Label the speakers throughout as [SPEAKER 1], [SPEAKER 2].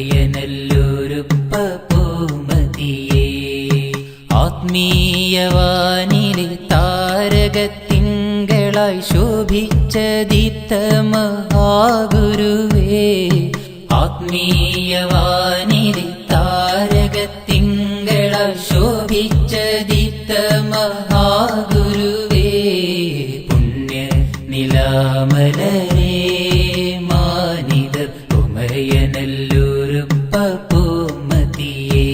[SPEAKER 1] ഉമയനല്ലൂരുപ്പ പൂമതിയേ. ആത്മീയവാനിലെ താരകത്തിങ്കളായി ശോഭിച്ച ദീപ്ത മഹാഗുരുവേ. ആത്മീയവാനിലെ താരകത്തിങ്കളായി ശോഭിച്ച ദീപ്ത മഹാഗുരുവേ. പുണ്യ നിലാമലരേ മാനിതർ ഉമയനല്ലൂരുപ്പ പൂമതിയേ.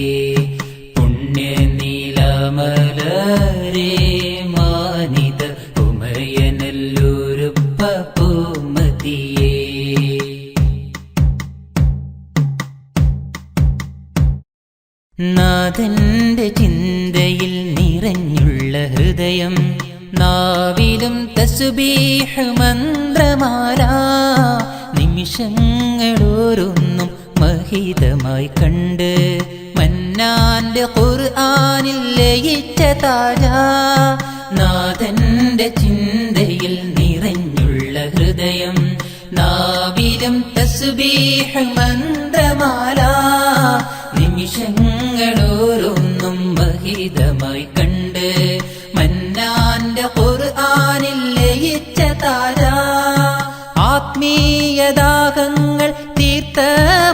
[SPEAKER 1] പുണ്യ നിലാമലരേ മാനിതർ ഉമയനല്ലൂരുപ്പ പൂമതിയേ. നാഥന്റെ ചിന്തയിൽ നിറഞ്ഞുള്ള ഹൃദയം, നാവിലും തസ്ബീഹ് മന്ത്രമാല. നിമിഷങ്ങളോരോന്നും മഹിതമായി കണ്ട് മന്നാന്റെ ഖുർആനിൽ ലയിച്ച താജ. നാഥന്റെ ചിന്തയിൽ നിറഞ്ഞുള്ള ഹൃദയം, നാവിലും തസ്ബീഹ് മന്ത്രമാല. നിമിഷങ്ങളോരോന്നും മഹിതമായി കണ്ട് മന്നാന്റെ ഖുർആനിൽ ലയിച്ച താജ. ആത്മീയദാഹങ്ങൾ തീർത്ത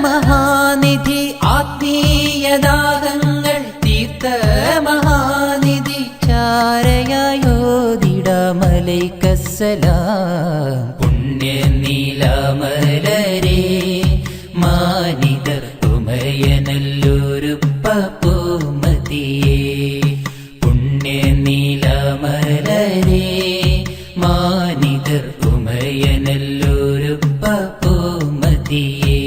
[SPEAKER 1] മഹാനിധി, ആത്മീയദാഹങ്ങൾ തീർത്ത മഹാനിധി. ചാരയായോദിടമലൈക്കസ്സലാം. പുണ്യ നീലാമലരേ മാനിതർ ഉമയനല്ലൂരുപ്പ പൂമതിയേ. പുണ്യ നീലാമലരേ മാനിതർ ഉമയനല്ലൂരുപ്പ പൂമതിയേ.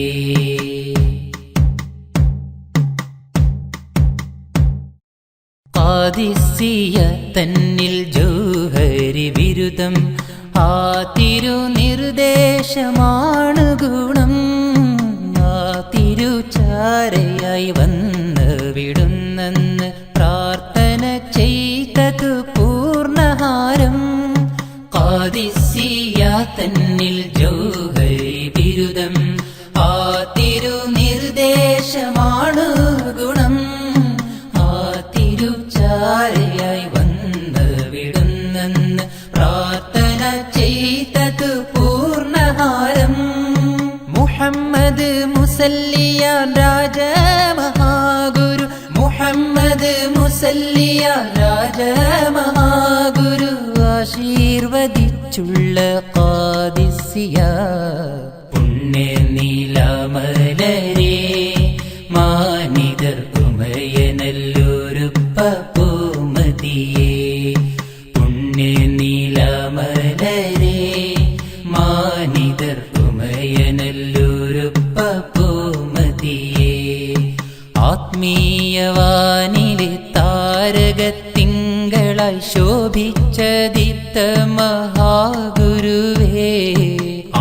[SPEAKER 1] ഖാദിസിയ തന്നിൽ ജൗഹരി ബിരുദം, ആ തിരുനിർദ്ദേശമാണ് ഗുണം. ആ തിരുചാരയായി വന്ന് വിടുന്നെന്ന് പ്രാർത്ഥന ചെയ്തതു പൂർണ്ണഹാരം. ഖാദിസിയ തന്നിൽ ജൗഹരി ബിരുദം, ആ തിരുനിർദ്ദേശമാണ് ഗുണം. ആ തിരുചാരയായി വന്ന് വിടുന്നെന്ന് പ്രാർത്ഥന ചെയ്തതു പൂർണ്ണഹാരം. മുഹമ്മദ് മുസല്ലിയാൻ രാജമഹാഗുരു, മുഹമ്മദ് മുസല്ലിയാൻ രാജമഹാഗുരു ആശീർവദിച്ചുള്ള ഖാദിസിയ. പുണ്യ നീലാമലരേ മാനിതർ ഉമയനല്ലൂരുപ്പ പൂമതിയേ. പുണ്യ നീലാമലരേ മാനിതർ ഉമയനല്ലൂരുപ്പ പൂമതിയേ. ആത്മീയവാനിലെ താരകത്തിങ്കളായി ശോഭിച്ച ദീപ്ത മഹാഗുരുവേ.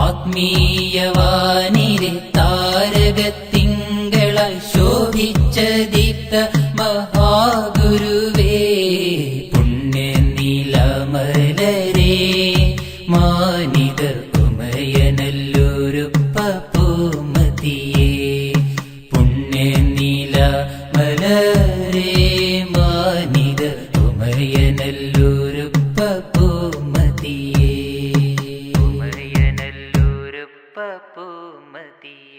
[SPEAKER 1] ആത്മീയവാനിലെ താരകത്തിങ്കളായി ശോഭിച്ച ദീപ്ത മഹാഗുരുവേ. പുണ്യ നീലാമലരേ മാനിതർ ഉമയനല്ലൂരുപ്പ പൂമതിയേ. പുണ്യ നീലാമലരേ മാനിതർ ഉമയനല്ലൂരുപ്പ പൂമതിയേ. ഉമയനല്ലൂരുപ്പ പൂമതിയേ.